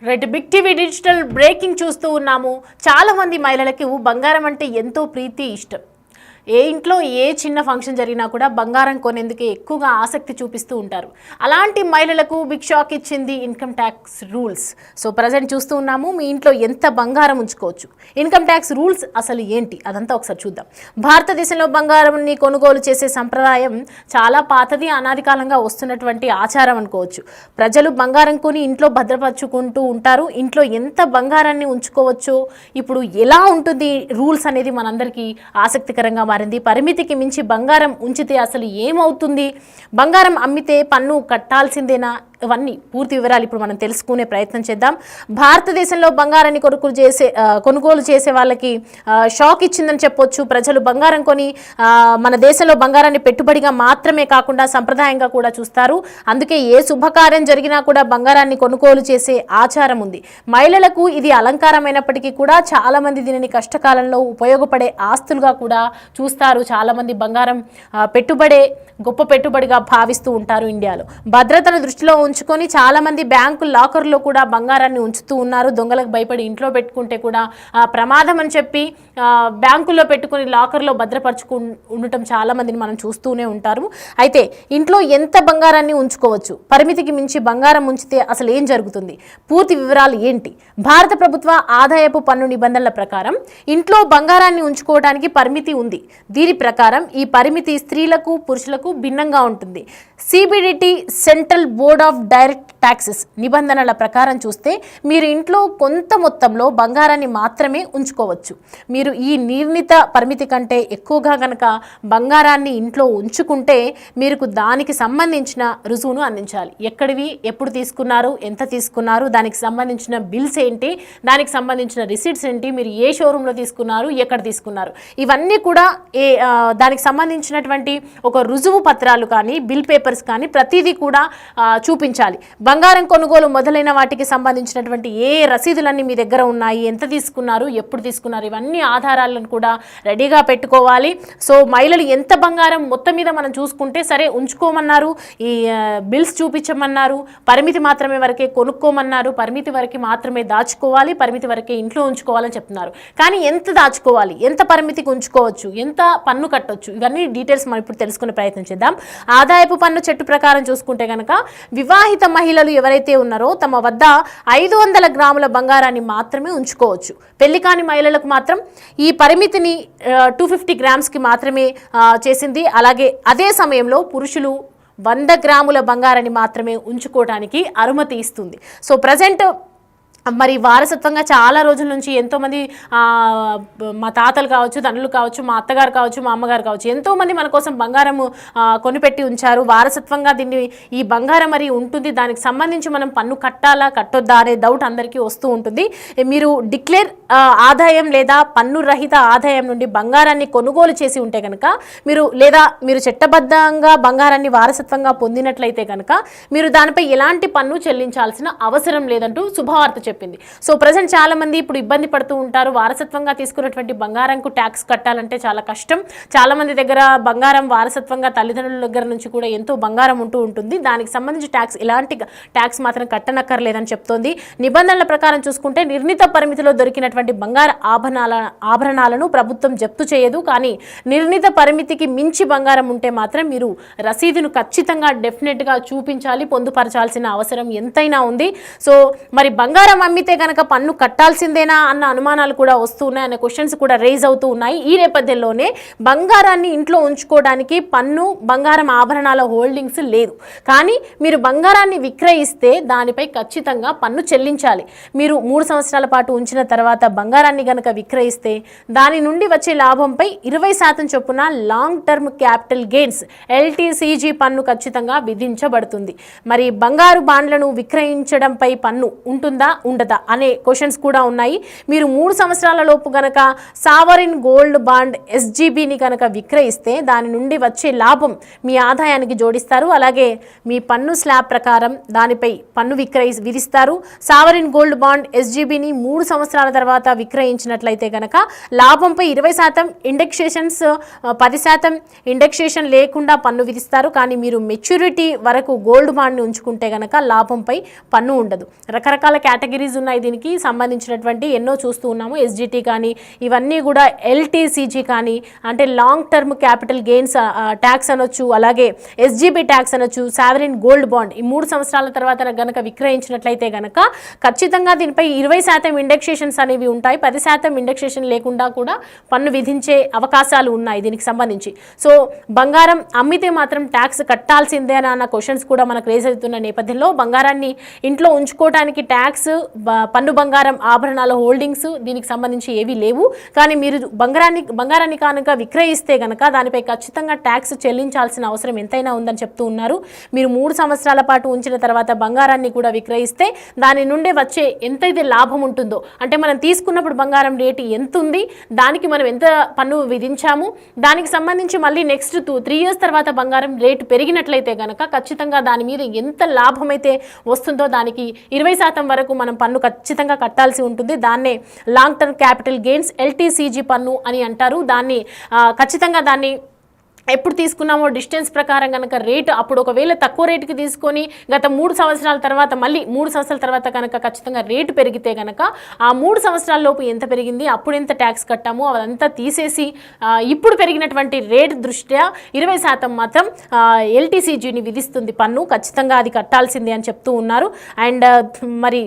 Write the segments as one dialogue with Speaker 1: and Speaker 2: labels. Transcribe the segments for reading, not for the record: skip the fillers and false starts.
Speaker 1: Red big TV digital breaking చూస్తూ ఉన్నాము. చాలా మంది మహిళలకు బంగారం అంటే ఎంతో ప్రీతి ఇష్టం. ఏ ఇంట్లో ఏ చిన్న ఫంక్షన్ జరిగినా కూడా బంగారం కొనేందుకు ఎక్కువగా ఆసక్తి చూపిస్తూ ఉంటారు. అలాంటి మహిళలకు బిగ్ షాక్ ఇచ్చింది income tax rules. So present చూస్తూ ఉన్నాము, మీ ఇంట్లో ఎంత బంగారం ఉంచుకోవచ్చు, ఇన్కమ్ ట్యాక్స్ రూల్స్ అసలు ఏంటి, అదంతా ఒకసారి చూద్దాం. భారతదేశంలో బంగారంని కొనుగోలు చేసే సంప్రదాయం చాలా పాతది, అనాది కాలంగా వస్తున్నటువంటి ఆచారం అనుకోవచ్చు. ప్రజలు బంగారం కొని ఇంట్లో భద్రపరుచుకుంటూ ఉంటారు. ఇంట్లో ఎంత బంగారాన్ని ఉంచుకోవచ్చు, ఇప్పుడు ఎలా ఉంటుంది రూల్స్ అనేది మనందరికీ ఆసక్తికరంగా మారింది. పరిమితికి మించి బంగారం ఉంచితే అసలు ఏమవుతుంది, బంగారం అమ్మితే పన్ను కట్టాల్సిందేనా, ఇవన్నీ పూర్తి వివరాలు ఇప్పుడు మనం తెలుసుకునే ప్రయత్నం చేద్దాం. భారతదేశంలో బంగారాన్ని కొనుగోలు చేసే వాళ్ళకి షాక్ ఇచ్చిందని చెప్పొచ్చు. ప్రజలు బంగారం కొని మన దేశంలో బంగారాన్ని పెట్టుబడిగా మాత్రమే కాకుండా సంప్రదాయంగా కూడా చూస్తారు. అందుకే ఏ శుభకార్యం జరిగినా కూడా బంగారాన్ని కొనుగోలు చేసే ఆచారం ఉంది. మహిళలకు ఇది అలంకారమైనప్పటికీ కూడా చాలా మంది దీనిని కష్టకాలంలో ఉపయోగపడే ఆస్తులుగా కూడా చూస్తారు. చాలా మంది బంగారం గొప్ప పెట్టుబడిగా భావిస్తూ ఉంటారు. ఇండియాలో భద్రతను దృష్టిలో ఉంచుకొని చాలా మంది బ్యాంకు లాకర్లో కూడా బంగారాన్ని ఉంచుతూ ఉన్నారు. దొంగలకు భయపడి ఇంట్లో పెట్టుకుంటే కూడా ప్రమాదం అని చెప్పి బ్యాంకుల్లో పెట్టుకుని లాకర్లో భద్రపరచుకు ఉండటం చాలా మందిని మనం చూస్తూనే ఉంటారు. అయితే ఇంట్లో ఎంత బంగారాన్ని ఉంచుకోవచ్చు, పరిమితికి మించి బంగారం ఉంచితే అసలు ఏం జరుగుతుంది, పూర్తి వివరాలు ఏంటి? భారత ప్రభుత్వ ఆదాయపు పన్ను నిబంధనల ప్రకారం ఇంట్లో బంగారాన్ని ఉంచుకోవడానికి పరిమితి ఉంది. దీని ప్రకారం ఈ పరిమితి స్త్రీలకు పురుషులకు భిన్నంగా ఉంటుంది. CBDT central board of direct taxes నిబంధనల ప్రకారం చూస్తే మీరు ఇంట్లో కొంత మొత్తంలో బంగారాన్ని మాత్రమే ఉంచుకోవచ్చు. మీరు ఈ నిర్ణీత పరిమితి కంటే ఎక్కువగా కనుక బంగారాన్ని ఇంట్లో ఉంచుకుంటే మీరు దానికి సంబంధించిన రుజువును అందించాలి. ఎక్కడివి, ఎప్పుడు తీసుకున్నారు, ఎంత తీసుకున్నారు, దానికి సంబంధించిన బిల్స్ ఏంటి, దానికి సంబంధించిన రిసీట్స్ ఏంటి, మీరు ఏ షోరూంలో తీసుకున్నారు, ఎక్కడ తీసుకున్నారు, ఇవన్నీ కూడా దానికి సంబంధించినటువంటి ఒక రుజువు పత్రాలు కానీ బిల్ పేపర్స్ కానీ ప్రతిదీ కూడా చూపించాలి. బంగారం కొనుగోలు మొదలైన వాటికి సంబంధించినటువంటి ఏ రసీదులన్నీ మీ దగ్గర ఉన్నాయి, ఎంత తీసుకున్నారు, ఎప్పుడు తీసుకున్నారు, ఇవన్నీ ఆధారాలను కూడా రెడీగా పెట్టుకోవాలి. సో మహిళలు ఎంత బంగారం మొత్తం మీద మనం చూసుకుంటే సరే ఉంచుకోమన్నారు, ఈ బిల్స్ చూపించమన్నారు, పరిమితి మాత్రమే వరకే కొనుక్కోమన్నారు, పరిమితి వరకు మాత్రమే దాచుకోవాలి, పరిమితి వరకే ఇంట్లో ఉంచుకోవాలని చెప్తున్నారు. కానీ ఎంత దాచుకోవాలి, ఎంత పరిమితికి ఉంచుకోవచ్చు, ఎంత పన్ను కట్టొచ్చు, ఇవన్నీ డీటెయిల్స్ మనం ఇప్పుడు తెలుసుకునే ప్రయత్నం చేద్దాం. ఆదాయపు పన్ను చట్ట ప్రకారం చూసుకుంటే కనుక వివాహిత మహిళలు ఎవరైతే ఉన్నారో తమ వద్ద 500 గ్రాముల బంగారాన్ని మాత్రమే ఉంచుకోవచ్చు. పెళ్లి కాని మహిళలకు మాత్రం ఈ పరిమితిని 250 గ్రామ్స్కి మాత్రమే చేసింది. అలాగే అదే సమయంలో పురుషులు 100 గ్రాముల బంగారాన్ని మాత్రమే ఉంచుకోవడానికి అనుమతి ఇస్తుంది. సో ప్రజెంట్ మరి వారసత్వంగా చాలా రోజుల నుంచి ఎంతోమంది మా తాతలు కావచ్చు, తండ్రులు కావచ్చు, మా అత్తగారు కావచ్చు, మా అమ్మగారు కావచ్చు, ఎంతోమంది మన కోసం బంగారం కొనిపెట్టి ఉంచారు. వారసత్వంగా దీన్ని ఈ బంగారం మరి ఉంటుంది, దానికి సంబంధించి మనం పన్ను కట్టాలా కట్టొద్దా అనే డౌట్ అందరికీ వస్తూ ఉంటుంది. మీరు డిక్లేర్ ఆదాయం లేదా పన్ను రహిత ఆదాయం నుండి బంగారాన్ని కొనుగోలు చేసి ఉంటే కనుక మీరు చట్టబద్ధంగా బంగారాన్ని వారసత్వంగా పొందినట్లయితే కనుక మీరు దానిపై ఎలాంటి పన్ను చెల్లించాల్సిన అవసరం లేదంటూ శుభవార్త చెప్పింది. సో ప్రజెంట్ చాలా మంది ఇప్పుడు ఇబ్బంది పడుతూ ఉంటారు. వారసత్వంగా తీసుకున్నటువంటి బంగారంకు ట్యాక్స్ కట్టాలంటే చాలా కష్టం. చాలా మంది దగ్గర బంగారం వారసత్వంగా తల్లిదండ్రుల దగ్గర నుంచి కూడా ఎంతో బంగారం ఉంటూ ఉంటుంది. దానికి సంబంధించి ఎలాంటి ట్యాక్స్ మాత్రం కట్టనక్కర్లేదని చెప్తోంది. నిబంధనల ప్రకారం చూసుకుంటే నిర్ణీత పరిమితిలో దొరికినటువంటి బంగార ఆభరణాలను ప్రభుత్వం జప్తు చేయదు. కానీ నిర్ణీత పరిమితికి మించి బంగారం ఉంటే మాత్రం మీరు రసీదును ఖచ్చితంగా డెఫినెట్గా చూపించాలి, పొందుపరచాల్సిన అవసరం ఎంతైనా ఉంది. సో మరి బంగారం అమ్మితే కనుక పన్ను కట్టాల్సిందేనా అన్న అనుమానాలు కూడా వస్తున్నాయి, అనే క్వశ్చన్స్ కూడా రేజ్ అవుతూ ఉన్నాయి. ఈ నేపథ్యంలోనే బంగారాన్ని ఇంట్లో ఉంచుకోవడానికి పన్ను, బంగారం ఆభరణాల హోల్డింగ్స్ లేదు. కానీ మీరు బంగారాన్ని విక్రయిస్తే దానిపై ఖచ్చితంగా పన్ను చెల్లించాలి. మీరు 3 సంవత్సరాల పాటు ఉంచిన తర్వాత బంగారాన్ని కనుక విక్రయిస్తే దాని నుండి వచ్చే లాభంపై 20% చొప్పున long term capital gains LTCG పన్ను ఖచ్చితంగా విధించబడుతుంది. మరి బంగారు బాండ్లను విక్రయించడంపై పన్ను ఉంటుందా ఉండదా అనే క్వశ్చన్స్ కూడా ఉన్నాయి. మీరు 3 సంవత్సరాల లోపు గనక సావరిన్ గోల్డ్ బాండ్ SGBని కనుక విక్రయిస్తే దాని నుండి వచ్చే లాభం మీ ఆదాయానికి జోడిస్తారు. అలాగే మీ పన్ను స్లాబ్ ప్రకారం దానిపై పన్ను విధిస్తారు. సావరిన్ గోల్డ్ బాండ్ SGBని 3 సంవత్సరాల తర్వాత విక్రయించినట్లయితే కనుక లాభంపై 20%, ఇండెక్సేషన్స్ 10% ఇండెక్సేషన్ లేకుండా పన్ను విధిస్తారు. కానీ మీరు మెచ్యూరిటీ వరకు గోల్డ్ బాండ్ని ఉంచుకుంటే కనుక లాభంపై పన్ను ఉండదు. రకరకాల కేటగిరీ కేటగిరీస్ ఉన్నాయి దీనికి సంబంధించినటువంటి, ఎన్నో చూస్తూ ఉన్నాము. SGT కానీ ఇవన్నీ కూడా LTCG కానీ అంటే long term capital gains tax అనొచ్చు, అలాగే SGB ట్యాక్స్ అనొచ్చు, సావరిన్ గోల్డ్ బాండ్. ఈ 3 సంవత్సరాల తర్వాత గనక విక్రయించినట్లయితే గనక ఖచ్చితంగా దీనిపై 20% ఇండెక్సేషన్స్ అనేవి ఉంటాయి. 10% ఇండెక్సేషన్ లేకుండా కూడా పన్ను విధించే అవకాశాలు ఉన్నాయి దీనికి సంబంధించి. సో బంగారం అమ్మితే మాత్రం ట్యాక్స్ కట్టాల్సిందే అన్న క్వశ్చన్స్ కూడా మనకు రేజ్ అవుతున్న నేపథ్యంలో బంగారాన్ని ఇంట్లో ఉంచుకోవడానికి ట్యాక్స్, పన్ను బంగారం ఆభరణాల హోల్డింగ్స్ దీనికి సంబంధించి ఏవీ లేవు. కానీ మీరు బంగారాన్ని కనుక విక్రయిస్తే గనక దానిపై ఖచ్చితంగా ట్యాక్స్ చెల్లించాల్సిన అవసరం ఎంతైనా ఉందని చెప్తూ ఉన్నారు. మీరు 3 సంవత్సరాల పాటు ఉంచిన తర్వాత బంగారాన్ని కూడా విక్రయిస్తే దాని నుండే వచ్చే ఎంతైతే లాభం ఉంటుందో, అంటే మనం తీసుకున్నప్పుడు బంగారం రేటు ఎంత ఉంది, దానికి మనం ఎంత పన్ను విధించాము, దానికి సంబంధించి మళ్ళీ నెక్స్ట్ 3 years తర్వాత బంగారం రేటు పెరిగినట్లయితే కనుక ఖచ్చితంగా దాని మీద ఎంత లాభం అయితే వస్తుందో దానికి 20% వరకు మనం పన్ను ఖచ్చితంగా కట్టాల్సి ఉంటుంది. దాన్నే long term capital gains LTCG పన్ను అని అంటారు. దాన్ని ఖచ్చితంగా దాన్ని ఎప్పుడు తీసుకున్నామో డిస్టెన్స్ ప్రకారం కనుక రేటు, అప్పుడు ఒకవేళ తక్కువ రేటుకి తీసుకొని గత 3 సంవత్సరాల తర్వాత మళ్ళీ 3 సంవత్సరాల తర్వాత కనుక ఖచ్చితంగా రేటు పెరిగితే కనుక ఆ 3 సంవత్సరాల లోపు ఎంత పెరిగింది, అప్పుడు ఎంత ట్యాక్స్ కట్టామో అదంతా తీసేసి ఇప్పుడు పెరిగినటువంటి రేటు దృష్ట్యా 20% మాత్రం LTCGని విధిస్తుంది పన్ను. ఖచ్చితంగా అది కట్టాల్సిందే అని చెప్తూ ఉన్నారు. అండ్ మరి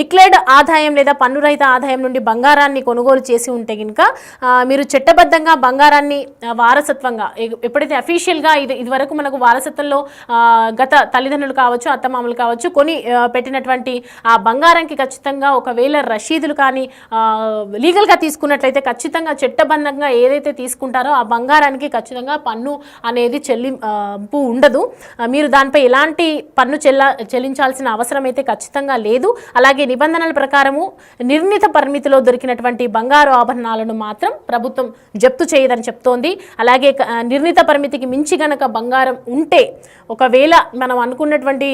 Speaker 1: డిక్లేర్డ్ ఆదాయం లేదా పన్ను రహిత ఆదాయం నుండి బంగారాన్ని కొనుగోలు చేసి ఉంటే కనుక మీరు చట్టబద్ధంగా బంగారాన్ని వారసత్వంగా ఎప్పుడైతే అఫీషియల్గా ఇది వరకు మనకు వారసత్వంలో గత తల్లిదండ్రులు కావచ్చు, అత్తమామలు కావచ్చు కొని పెట్టినటువంటి ఆ బంగారానికి ఖచ్చితంగా ఒకవేళ రసీదులు కానీ లీగల్గా తీసుకున్నట్లయితే ఖచ్చితంగా చట్టబద్ధంగా ఏదైతే తీసుకుంటారో ఆ బంగారానికి ఖచ్చితంగా పన్ను అనేది చెల్లింపు ఉండదు. మీరు దానిపై ఎలాంటి పన్ను చెల్లించాల్సిన అవసరం అయితే ఖచ్చితంగా లేదు. అలాగే నిబంధనల ప్రకారము నిర్ణీత పరిమితిలో దొరికినటువంటి బంగారు ఆభరణాలను మాత్రం ప్రభుత్వం జప్తు చేయదని చెప్తోంది. అలాగే నిర్ణీత పరిమితికి మించి గనక బంగారం ఉంటే, ఒకవేళ మనం అనుకున్నటువంటి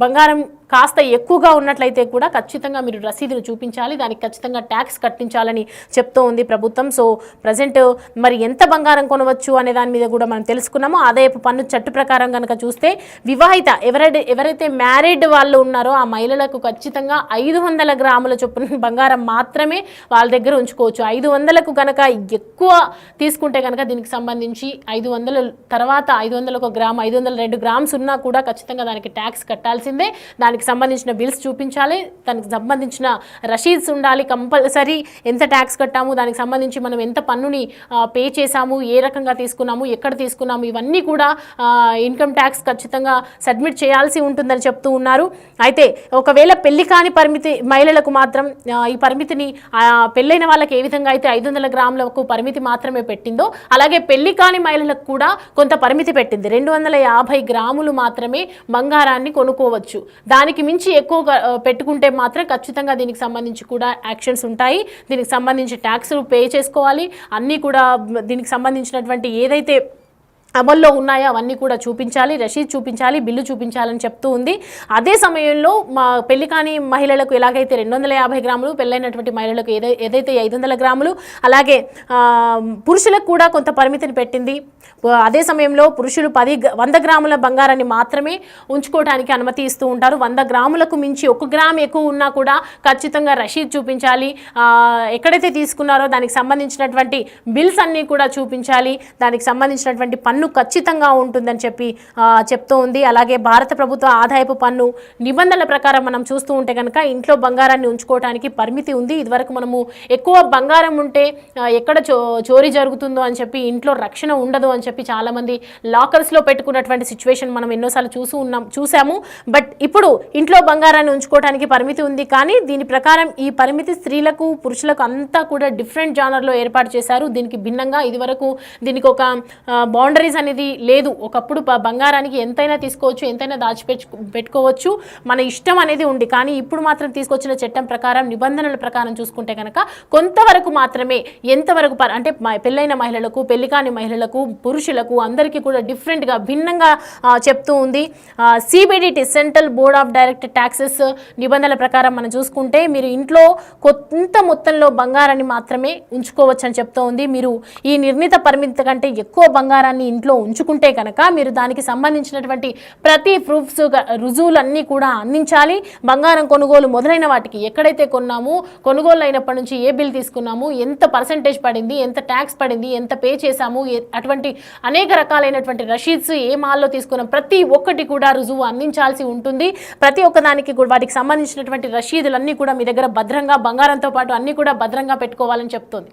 Speaker 1: బంగారం కాస్త ఎక్కువగా ఉన్నట్లయితే కూడా ఖచ్చితంగా మీరు రసీదును చూపించాలి, దానికి ఖచ్చితంగా ట్యాక్స్ కట్టించాలని చెప్తూ ఉంది ప్రభుత్వం. సో ప్రజెంట్ మరి ఎంత బంగారం కొనవచ్చు అనే దాని మీద కూడా మనం తెలుసుకున్నాము. ఆదాయపు పన్ను చట్టు ప్రకారం కనుక చూస్తే వివాహిత ఎవరైతే మ్యారీడ్ వాళ్ళు ఉన్నారో ఆ మహిళలకు ఖచ్చితంగా 500 గ్రాముల చొప్పున బంగారం మాత్రమే వాళ్ళ దగ్గర ఉంచుకోవచ్చు. 500కు కనుక ఎక్కువ తీసుకుంటే కనుక దీనికి సంబంధించి 500 తర్వాత 500 గ్రామ్, 502 గ్రామ్స్ ఉన్నా కూడా ఖచ్చితంగా దానికి ట్యాక్స్ కట్టాల్సిందే. దానికి సంబంధించిన బిల్స్ చూపించాలి, దానికి సంబంధించిన రసీద్స్ ఉండాలి కంపల్సరీ. ఎంత ట్యాక్స్ కట్టాము, దానికి సంబంధించి మనం ఎంత పన్నుని పే చేసాము, ఏ రకంగా తీసుకున్నాము, ఎక్కడ తీసుకున్నాము, ఇవన్నీ కూడా ఇన్కమ్ ట్యాక్స్ ఖచ్చితంగా సబ్మిట్ చేయాల్సి ఉంటుందని చెప్తూ ఉన్నారు. అయితే ఒకవేళ పెళ్లి కాని పరిమితి మహిళలకు మాత్రం ఈ పరిమితిని పెళ్ళైన వాళ్ళకి ఏ విధంగా అయితే 500 గ్రాములకు పరిమితి మాత్రమే పెట్టిందో అలాగే పెళ్లి కాని మహిళలకు కూడా కొంత పరిమితి పెట్టింది. 250 గ్రాములు మాత్రమే బంగారాన్ని కొనుక్కోవచ్చు. దానికి మించి ఎక్కువ పెట్టుకుంటే మాత్రం ఖచ్చితంగా దీనికి సంబంధించి కూడా యాక్షన్స్ ఉంటాయి. దీనికి సంబంధించి ట్యాక్స్లు పే చేసుకోవాలి. అన్నీ కూడా దీనికి సంబంధించినటువంటి ఏదైతే అమల్లో ఉన్నాయో అవన్నీ కూడా చూపించాలి, రసీద్ చూపించాలి, బిల్లు చూపించాలని చెప్తూ ఉంది. అదే సమయంలో పెళ్లి కాని మహిళలకు ఎలాగైతే 250 గ్రాములు, పెళ్ళైనటువంటి మహిళలకు ఏదైతే 500 గ్రాములు, అలాగే పురుషులకు కూడా కొంత పరిమితిని పెట్టింది. అదే సమయంలో పురుషులు 100 గ్రాముల బంగారాన్ని మాత్రమే ఉంచుకోవడానికి అనుమతి ఇస్తూ ఉంటారు. 100 గ్రాములకు మించి 1 గ్రామ్ ఎక్కువ ఉన్నా కూడా ఖచ్చితంగా రసీద్ చూపించాలి. ఎక్కడైతే తీసుకున్నారో దానికి సంబంధించినటువంటి బిల్స్ అన్నీ కూడా చూపించాలి. దానికి సంబంధించినటువంటి పన్ను ఖచ్చితంగా ఉంటుందని చెప్తూ ఉంది. అలాగే భారత ప్రభుత్వ ఆదాయపు పన్ను నిబంధనల ప్రకారం మనం చూస్తూ ఉంటే కనుక ఇంట్లో బంగారాన్ని ఉంచుకోవడానికి పరిమితి ఉంది. ఇదివరకు మనము ఎక్కువ బంగారం ఉంటే ఎక్కడ చోరీ జరుగుతుందో అని చెప్పి ఇంట్లో రక్షణ ఉండదు అని చెప్పి చాలామంది లాకర్స్లో పెట్టుకున్నటువంటి సిచ్యువేషన్ మనం ఎన్నోసార్లు చూసాము. బట్ ఇప్పుడు ఇంట్లో బంగారాన్ని ఉంచుకోవడానికి పరిమితి ఉంది. కానీ దీని ప్రకారం ఈ పరిమితి స్త్రీలకు పురుషులకు అంతా కూడా డిఫరెంట్ జానర్లో ఏర్పాటు చేశారు. దీనికి భిన్నంగా ఇదివరకు దీనికి ఒక బౌండరీస్ అనేది లేదు. ఒకప్పుడు బంగారానికి ఎంతైనా తీసుకోవచ్చు, ఎంతైనా పెట్టుకోవచ్చు, మన ఇష్టం అనేది ఉంది. కానీ ఇప్పుడు మాత్రం తీసుకొచ్చిన చట్టం ప్రకారం నిబంధనల ప్రకారం చూసుకుంటే కనుక కొంతవరకు మాత్రమే, ఎంతవరకు అంటే పెళ్ళైన మహిళలకు, పెళ్లి కాని మహిళలకు, పురుషులకు అందరికీ కూడా డిఫరెంట్గా భిన్నంగా చెప్తూ ఉంది. CBDT central board of direct taxes నిబంధనల ప్రకారం మనం చూసుకుంటే మీరు ఇంట్లో కొంత మొత్తంలో బంగారాన్ని మాత్రమే ఉంచుకోవచ్చు అని చెప్తూ ఉంది. మీరు ఈ నిర్ణీత పరిమితి కంటే ఎక్కువ బంగారాన్ని ఇంట్లో ఉంచుకుంటే కనుక మీరు దానికి సంబంధించినటువంటి ప్రతి ప్రూఫ్స్ రుజువులన్నీ కూడా అందించాలి. బంగారం కొనుగోలు మొదలైన వాటికి ఎక్కడైతే కొన్నాము, కొనుగోలు అయినప్పటి నుంచి ఏ బిల్ తీసుకున్నాము, ఎంత పర్సెంటేజ్ పడింది, ఎంత ట్యాక్స్ పడింది, ఎంత పే చేశాము, అటువంటి అనేక రకాలైనటువంటి రషీద్స్, ఏ మాల్లో తీసుకున్నాం, ప్రతి ఒక్కటి కూడా రుజువు అందించాల్సి ఉంటుంది. ప్రతి ఒక్కదానికి కూడా వాటికి సంబంధించినటువంటి రషీదులన్నీ కూడా మీ దగ్గర భద్రంగా, బంగారంతో పాటు అన్ని కూడా భద్రంగా పెట్టుకోవాలని చెప్తోంది.